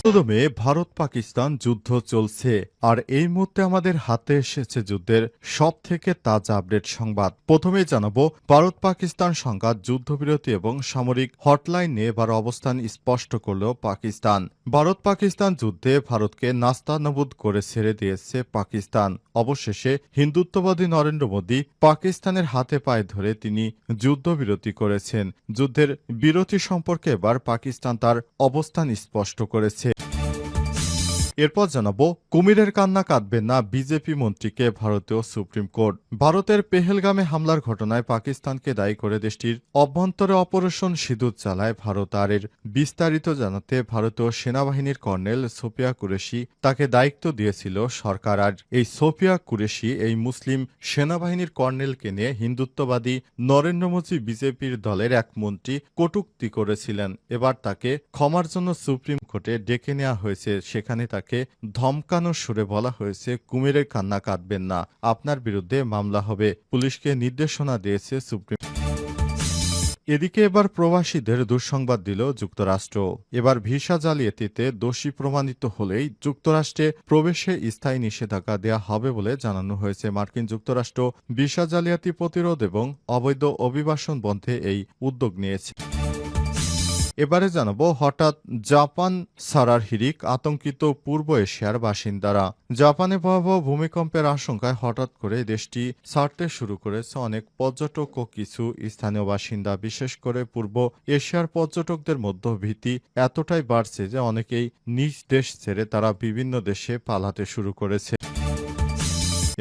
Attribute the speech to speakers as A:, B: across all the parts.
A: পুরোদমে ভারত পাকিস্তান যুদ্ধ চলছে আর এই মুহূর্তে আমাদের হাতে এসেছে যুদ্ধের সবথেকে তাজা আপডেট সংবাদ। প্রথমেই জানাবো ভারত পাকিস্তান সংঘাত, যুদ্ধবিরতি এবং সামরিক হটলাইন নিয়ে এবার অবস্থান স্পষ্ট করল পাকিস্তান। ভারত পাকিস্তান যুদ্ধে ভারতকে নাস্তানাবুদ করে ছেড়ে দিয়েছে পাকিস্তান। অবশেষে হিন্দুত্ববাদী নরেন্দ্র মোদী পাকিস্তানের হাতে পায়ে ধরে তিনি যুদ্ধবিরতি করেছেন। যুদ্ধের বিরতি সম্পর্কে এবার পাকিস্তান তার অবস্থান স্পষ্ট করেছে। এরপর জানাবো কুমিরের কান্না কাঁদবেন না বিজেপি মন্ত্রীকে ভারতীয় সুপ্রিম কোর্ট। ভারতের পেহেলগামে হামলার ঘটনায় পাকিস্তানকে দায়ী করে দেশটির অভ্যন্তরে অপারেশন সিঁদুর চালায় ভারত। আর এর বিস্তারিত জানাতে ভারতীয় সেনাবাহিনীর কর্নেল সোফিয়া কুরেশি তাকে দায়িত্ব দিয়েছিল সরকার। আর এই সোফিয়া কুরেশি এই মুসলিম সেনাবাহিনীর কর্নেলকে নিয়ে হিন্দুত্ববাদী নরেন্দ্র মোদী বিজেপির দলের এক মন্ত্রী কটূক্তি করেছিলেন। এবার তাকে ক্ষমার জন্য সুপ্রিম কোর্টে ডেকে নেওয়া হয়েছে। সেখানে তাকে ধমকানোর সুরে বলা হয়েছে, কুমিরের কান্না কাঁদবেন না, আপনার বিরুদ্ধে মামলা হবে। পুলিশকে নির্দেশনা দিয়েছে সুপ্রিম। এদিকে এবার প্রবাসীদের দুঃসংবাদ দিল যুক্তরাষ্ট্র। এবার ভিসা জালিয়াতিতে দোষী প্রমাণিত হলেই যুক্তরাষ্ট্রে প্রবেশে স্থায়ী নিষেধাজ্ঞা দেওয়া হবে বলে জানানো হয়েছে। মার্কিন যুক্তরাষ্ট্র ভিসা জালিয়াতি প্রতিরোধ এবং অবৈধ অভিবাসন বন্ধে এই উদ্যোগ নিয়েছে। এবারে জানাবো হঠাৎ জাপান ছাড়ার হিড়িক, আতঙ্কিত পূর্ব এশিয়ার বাসিন্দারা। জাপানে ভয়াবহ ভূমিকম্পের আশঙ্কায় হঠাৎ করে দেশটি ছাড়তে শুরু করেছে অনেক পর্যটক ও কিছু স্থানীয় বাসিন্দা। বিশেষ করে পূর্ব এশিয়ার পর্যটকদের মধ্যে ভীতি এতটাই বাড়ছে যে অনেকেই নিজ দেশ ছেড়ে তারা বিভিন্ন দেশে পালাতে শুরু করেছে।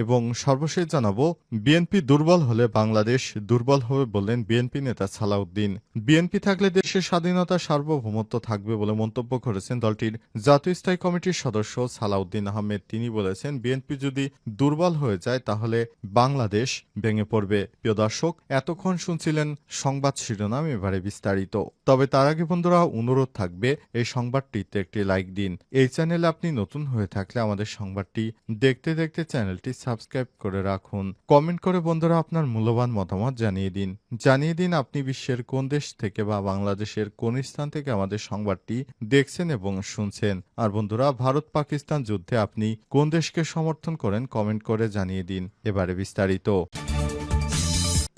A: এবং সর্বশেষ জানাবো বিএনপি দুর্বল হলে বাংলাদেশ দুর্বল হবে বললেন বিএনপি নেতা সালাউদ্দিন। বিএনপি থাকলে দেশের স্বাধীনতা সার্বভৌমত্ব থাকবে বলে মন্তব্য করেছেন দলটির জাতীয় স্থায়ী কমিটির সদস্য সালাউদ্দিন আহমেদ। তিনি বলেছেন, বিএনপি যদি দুর্বল হয়ে যায় তাহলে বাংলাদেশ ভেঙে পড়বে। প্রিয় দর্শক, এতক্ষণ শুনছিলেন সংবাদ শিরোনাম, এবারে বিস্তারিত। তবে তার আগে বন্ধুরা অনুরোধ থাকবে এই সংবাদটিতে একটি লাইক দিন। এই চ্যানেলে আপনি নতুন হয়ে থাকলে আমাদের সংবাদটি দেখতে দেখতে চ্যানেলটি সাবস্ক্রাইব করে রাখুন। কমেন্ট করে বন্ধুরা আপনার মূল্যবান মতামত জানিয়ে দিন আপনি বিশ্বের কোন দেশ থেকে বা বাংলাদেশের কোন স্থান থেকে আমাদের সংবাদটি দেখছেন এবং শুনছেন। আর বন্ধুরা, ভারত পাকিস্তান যুদ্ধে আপনি কোন দেশকে সমর্থন করেন কমেন্ট করে জানিয়ে দিন। এবারে বিস্তারিত।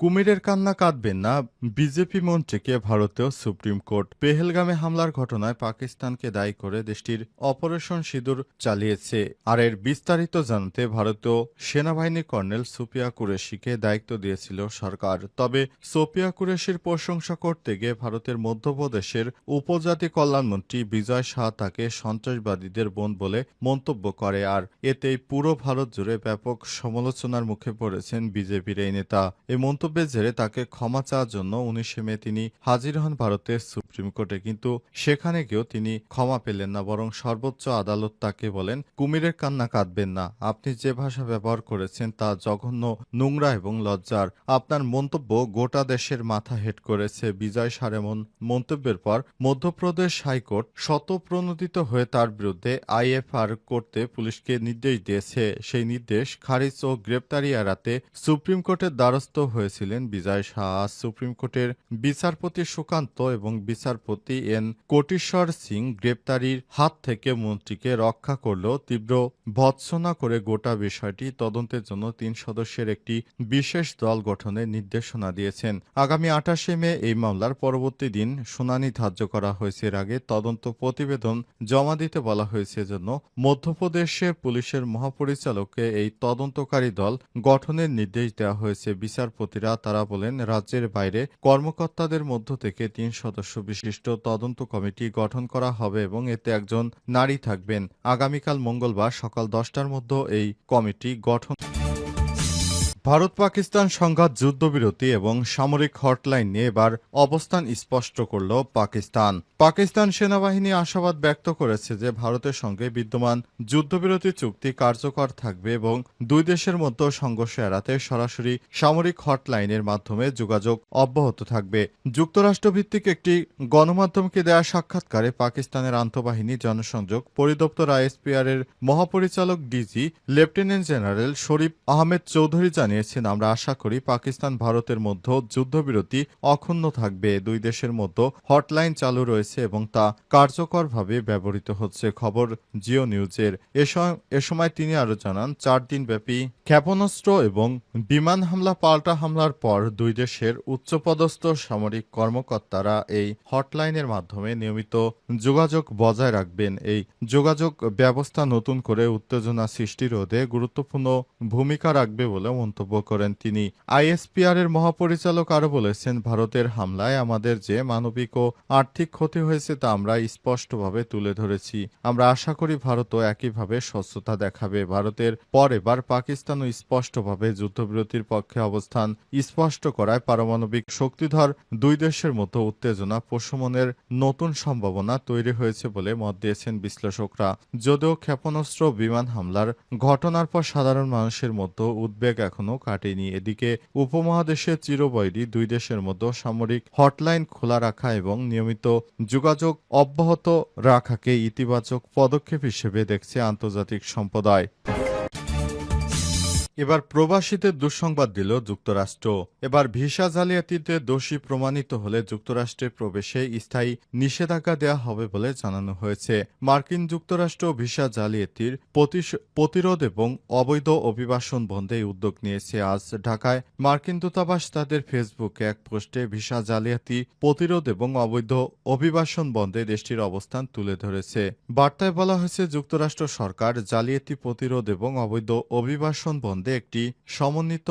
A: কুমিরের কান্না কাঁদবেন না বিজেপি মন্ত্রীকে ভারতীয় সুপ্রিম কোর্ট। পেহেলগামে হামলার ঘটনায় পাকিস্তানকে দায়ী করে দেশটির অপারেশন সিঁদুর চালিয়েছে। আর এর বিস্তারিত জানাতে ভারতীয় সেনাবাহিনীর কর্নেল সোফিয়া কুরেশিকে দায়িত্ব দিয়েছিল সরকার। তবে সোফিয়া কুরেশির প্রশংসা করতে গিয়ে ভারতের মধ্যপ্রদেশের উপজাতি কল্যাণমন্ত্রী বিজয় শাহ তাকে সন্ত্রাসবাদীদের বোন বলে মন্তব্য করে। আর এতেই পুরো ভারত জুড়ে ব্যাপক সমালোচনার মুখে পড়েছেন বিজেপির এই নেতা। এই মন্তব্যের জেরে তাকে ক্ষমা চাওয়ার জন্য 19 মে তিনি হাজির হন ভারতের সুপ্রিম কোর্টে। কিন্তু সেখানে গিয়েও তিনি ক্ষমা পেলেন না, বরং সর্বোচ্চ আদালত তাকে বলেন, কুমিরের কান্না কাঁদবেন না, আপনি যে ভাষা ব্যবহার করেছেন তা জঘন্য, নোংরা এবং লজ্জার। আপনার মন্তব্য গোটা দেশের মাথা হেট করেছে। বিজয় শাহের এমন মন্তব্যের পর মধ্যপ্রদেশ হাইকোর্ট স্বতঃপ্রণোদিত হয়ে তার বিরুদ্ধে আইএফআর করতে পুলিশকে নির্দেশ দিয়েছে। সেই নির্দেশ খারিজ ও গ্রেপ্তারি এড়াতে সুপ্রিম কোর্টের দ্বারস্থ হয়েছিলেন বিজয় শাহ। সুপ্রিম কোর্টের বিচারপতি সুকান্ত এবং বিচারপতি এন কোটেশ্বর সিং গ্রেপ্তারির হাত থেকে মন্ত্রীকে রক্ষা করলেও তীব্র ভৎসনা করে গোটা বিষয়টি তদন্তের জন্য 3 সদস্যের একটি বিশেষ দল গঠনের নির্দেশনা দিয়েছেন। আগামী 28 মে এই মামলার পরবর্তী দিন শুনানি ধার্য করা হয়েছে। এর আগে তদন্ত প্রতিবেদন জমা দিতে বলা হয়েছে জন্য মধ্যপ্রদেশে পুলিশের মহাপরিচালককে এই তদন্তকারী দল গঠনের নির্দেশ দেওয়া হয়েছে। বিচারপতিরা তারা বলেন, রাজ্যের বাইরে কর্মকর্তাদের মধ্য থেকে 3 সদস্য বিশিষ্ট তদন্ত কমিটি গঠন করা হবে এবং এতে একজন নারী থাকবেন। আগামীকাল মঙ্গলবার সকাল 10টার মধ্যে এই কমিটি গঠন। ভারত পাকিস্তান সংঘাত, যুদ্ধবিরতি এবং সামরিক হটলাইন নিয়ে এবার অবস্থান স্পষ্ট করল পাকিস্তান। পাকিস্তান সেনাবাহিনী আশাবাদ ব্যক্ত করেছে যে ভারতের সঙ্গে বিদ্যমান যুদ্ধবিরতি চুক্তি কার্যকর থাকবে এবং দুই দেশের মধ্যে সংঘর্ষ এড়াতে সরাসরি সামরিক হটলাইনের মাধ্যমে যোগাযোগ অব্যাহত থাকবে। যুক্তরাষ্ট্রভিত্তিক একটি গণমাধ্যমকে দেয়া সাক্ষাৎকারে পাকিস্তানের আন্তঃবাহিনী জনসংযোগ পরিদপ্তর আইএসপিআর এর মহাপরিচালক ডিজি লেফটেন্যান্ট জেনারেল শরীফ আহমেদ চৌধুরী জানিয়েছেন, জানিয়েছেন, আমরা আশা করি পাকিস্তান ভারতের মধ্যে যুদ্ধবিরতি অক্ষুণ্ণ থাকবে। দুই দেশের মধ্যে হটলাইন চালু রয়েছে এবং তা কার্যকরভাবে ব্যবহৃত হচ্ছে। খবর জিও নিউজের। এ সময় তিনি আরও জানান, 4 দিনব্যাপী ক্ষেপণাস্ত্র এবং বিমান হামলা পাল্টা হামলার পর দুই দেশের উচ্চপদস্থ সামরিক কর্মকর্তারা এই হটলাইনের মাধ্যমে নিয়মিত যোগাযোগ বজায় রাখবেন। এই যোগাযোগ ব্যবস্থা নতুন করে উত্তেজনা সৃষ্টি রোধে গুরুত্বপূর্ণ ভূমিকা রাখবে বলে মন্তব্য করেন তিনি। আইএসপিআর এর মহাপরিচালক আরও বলেছেন, ভারতের হামলায় আমাদের যে মানবিক ও আর্থিক ক্ষতি হয়েছে তা আমরা স্পষ্টভাবে তুলে ধরেছি। আমরা আশা করি ভারতও একইভাবে স্বচ্ছতা দেখাবে। ভারতের পর এবার পাকিস্তানও স্পষ্টভাবে যুদ্ধবিরতির পক্ষে অবস্থান স্পষ্ট করায় পারমাণবিক শক্তিধর দুই দেশের মধ্যে উত্তেজনা প্রশমনের নতুন সম্ভাবনা তৈরি হয়েছে বলে মত দিয়েছেন বিশ্লেষকরা। যদিও ক্ষেপণাস্ত্র বিমান হামলার ঘটনার পর সাধারণ মানুষের মধ্যে উদ্বেগ এখনও কাটেনি। এদিকে উপমহাদেশের চিরবৈরী দুই দেশের মধ্যে সামরিক হটলাইন খোলা রাখা এবং নিয়মিত যোগাযোগ অব্যাহত রাখাকে ইতিবাচক পদক্ষেপ হিসেবে দেখছে আন্তর্জাতিক সম্প্রদায়। এবার প্রবাসীদের দুঃসংবাদ দিল যুক্তরাষ্ট্র। এবার ভিসা জালিয়াতিতে দোষী প্রমাণিত হলে যুক্তরাষ্ট্রে প্রবেশে স্থায়ী নিষেধাজ্ঞা দেওয়া হবে বলে জানানো হয়েছে। মার্কিন যুক্তরাষ্ট্র ভিসা জালিয়াতির প্রতিরোধ এবং অবৈধ অভিবাসন বন্ধে উদ্যোগ নিয়েছে। আজ ঢাকায় মার্কিন দূতাবাস তাদের ফেসবুকে এক পোস্টে ভিসা জালিয়াতি প্রতিরোধ এবং অবৈধ অভিবাসন বন্ধে দেশটির অবস্থান তুলে ধরেছে। বার্তায় বলা হয়েছে, যুক্তরাষ্ট্র সরকার জালিয়াতি প্রতিরোধ এবং অবৈধ অভিবাসন বন্ধে একটি সমন্বিত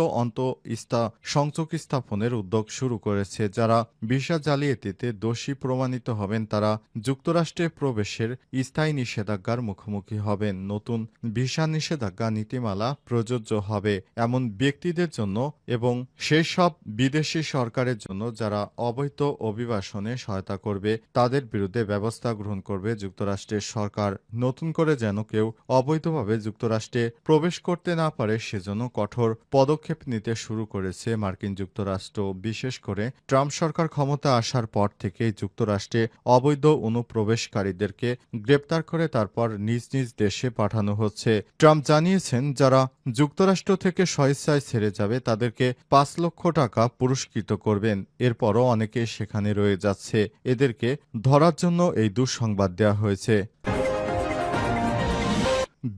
A: সংযোগ স্থাপনের উদ্যোগ শুরু করেছে। যারা ভিসা জালিয়াতিতে দোষী প্রমাণিত হবেন তারা যুক্তরাষ্ট্রে প্রবেশের স্থায়ী নিষেধাজ্ঞার মুখোমুখি হবেন। নতুন ভিসা নিষেধাজ্ঞা নীতিমালা প্রযোজ্য হবে এমন ব্যক্তিদের জন্য এবং সেই সব বিদেশি সরকারের জন্য যারা অবৈধ অভিবাসনে সহায়তা করবে তাদের বিরুদ্ধে ব্যবস্থা গ্রহণ করবে যুক্তরাষ্ট্রের সরকার। নতুন করে যেন কেউ অবৈধভাবে যুক্তরাষ্ট্রে প্রবেশ করতে না পারে সেজন্য কঠোর পদক্ষেপ নিতে শুরু করেছে মার্কিন যুক্তরাষ্ট্র। বিশেষ করে ট্রাম্প সরকার ক্ষমতা আসার পর থেকেই যুক্তরাষ্ট্রে অবৈধ অনুপ্রবেশকারীদেরকে গ্রেপ্তার করে তারপর নিজ নিজ দেশে পাঠানো হচ্ছে। ট্রাম্প জানিয়েছেন, যারা যুক্তরাষ্ট্র থেকে স্বেচ্ছায় ছেড়ে যাবে তাদেরকে 5 লক্ষ টাকা পুরস্কৃত করবেন। এরপরও অনেকে সেখানে রয়ে যাচ্ছে। এদেরকে ধরার জন্য এই দুঃসংবাদ দেওয়া হয়েছে।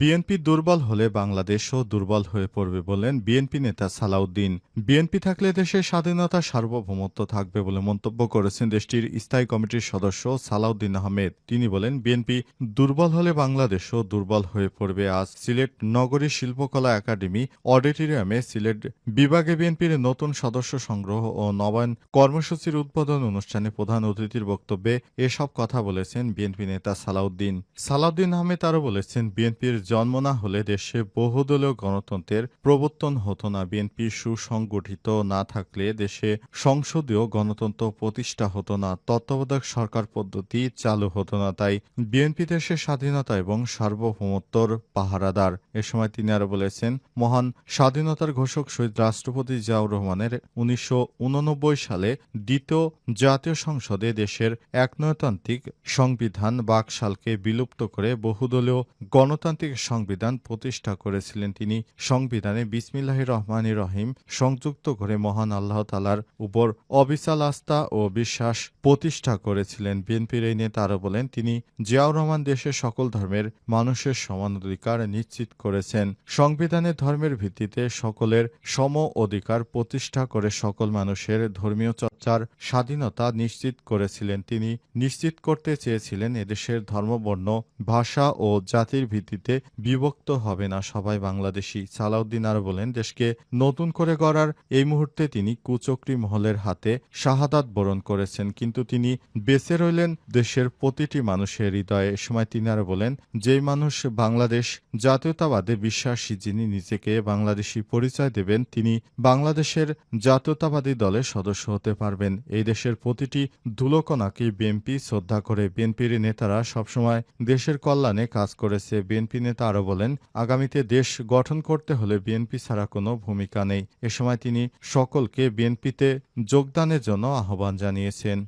A: বিএনপি দুর্বল হলে বাংলাদেশও দুর্বল হয়ে পড়বে বললেন বিএনপি নেতা সালাউদ্দিন। বিএনপি থাকলে দেশের স্বাধীনতা সার্বভৌমত্ব থাকবে বলে মন্তব্য করেছেন দেশটির স্থায়ী কমিটির সদস্য সালাউদ্দিন আহমেদ। তিনি বলেন, বিএনপি দুর্বল হলে বাংলাদেশও দুর্বল হয়ে পড়বে। আজ সিলেট নগরী শিল্পকলা একাডেমি অডিটোরিয়ামে সিলেট বিভাগে বিএনপির নতুন সদস্য সংগ্রহ ও নবায়ন কর্মসূচির উদ্বোধন অনুষ্ঠানে প্রধান অতিথির বক্তব্যে এসব কথা বলেছেন বিএনপি নেতা সালাউদ্দিন। সালাউদ্দিন আহমেদ আরও বলেছেন, বিএনপির জন্ম না হলে দেশে বহুদলীয় গণতন্ত্রের প্রবর্তন হতো না। বিএনপি সুসংগঠিত না থাকলে দেশে সংসদীয় গণতন্ত্র প্রতিষ্ঠা হতো না। তত্ত্বাবধায়ক সরকার পদ্ধতি চালু হতো না। তাই বিএনপি দেশের স্বাধীনতা এবং সার্বভৌমত্বর পাহারাদার। এ সময় তিনি আরও বলেছেন, মহান স্বাধীনতার ঘোষক শহীদ রাষ্ট্রপতি জিয়াউর রহমানের 1989 সালে দ্বিতীয় জাতীয় সংসদে দেশের একনায়কতান্ত্রিক সংবিধান বাকশালকে বিলুপ্ত করে বহুদলীয় গণতান্ত্রিক সংবিধান প্রতিষ্ঠা করেছিলেন তিনি। সংবিধানে বিসমিল্লাহির রহমানির রহিম সংযুক্ত করে মহান আল্লাহ তাআলার উপর অবিচল আস্থা ও বিশ্বাস প্রতিষ্ঠা করেছিলেন। বিএনপির এই নেতা আরও বলেন, তিনি জিয়াউর রহমান দেশের সকল ধর্মের মানুষের সমান অধিকার নিশ্চিত করেছেন। সংবিধানে ধর্মের ভিত্তিতে সকলের সম অধিকার প্রতিষ্ঠা করে সকল মানুষের ধর্মীয় চর্চার স্বাধীনতা নিশ্চিত করেছিলেন। তিনি নিশ্চিত করতে চেয়েছিলেন এদেশের ধর্মবর্ণ ভাষা ও জাতির ভিত্তিতে বিভক্ত হবে না, সবাই বাংলাদেশী। সালাউদ্দিন আরও বলেন, দেশকে নতুন করে গড়ার এই মুহূর্তে তিনি কুচক্রী মহলের হাতে শাহাদাত বরণ করেছেন, কিন্তু তিনি বেঁচে রইলেন দেশের প্রতিটি মানুষের হৃদয়ে। এ সময় তিনি আরও বলেন, যেই মানুষ বাংলাদেশ জাতীয়তাবাদে বিশ্বাসী, যিনি নিজেকে বাংলাদেশি পরিচয় দেবেন, তিনি বাংলাদেশের জাতীয়তাবাদী দলের সদস্য হতে পারবেন। এই দেশের প্রতিটি ধুলোকণাকে বিএনপি শ্রদ্ধা করে। বিএনপির নেতারা সবসময় দেশের কল্যাণে কাজ করেছে। বিএনপি নেতা আরও বলেন, আগামীতে দেশ গঠন করতে হলে বিএনপি ছাড়া কোনো ভূমিকা নেই। এ সময় তিনি সকলকে বিএনপিতে যোগদানের জন্য আহ্বান জানিয়েছেন।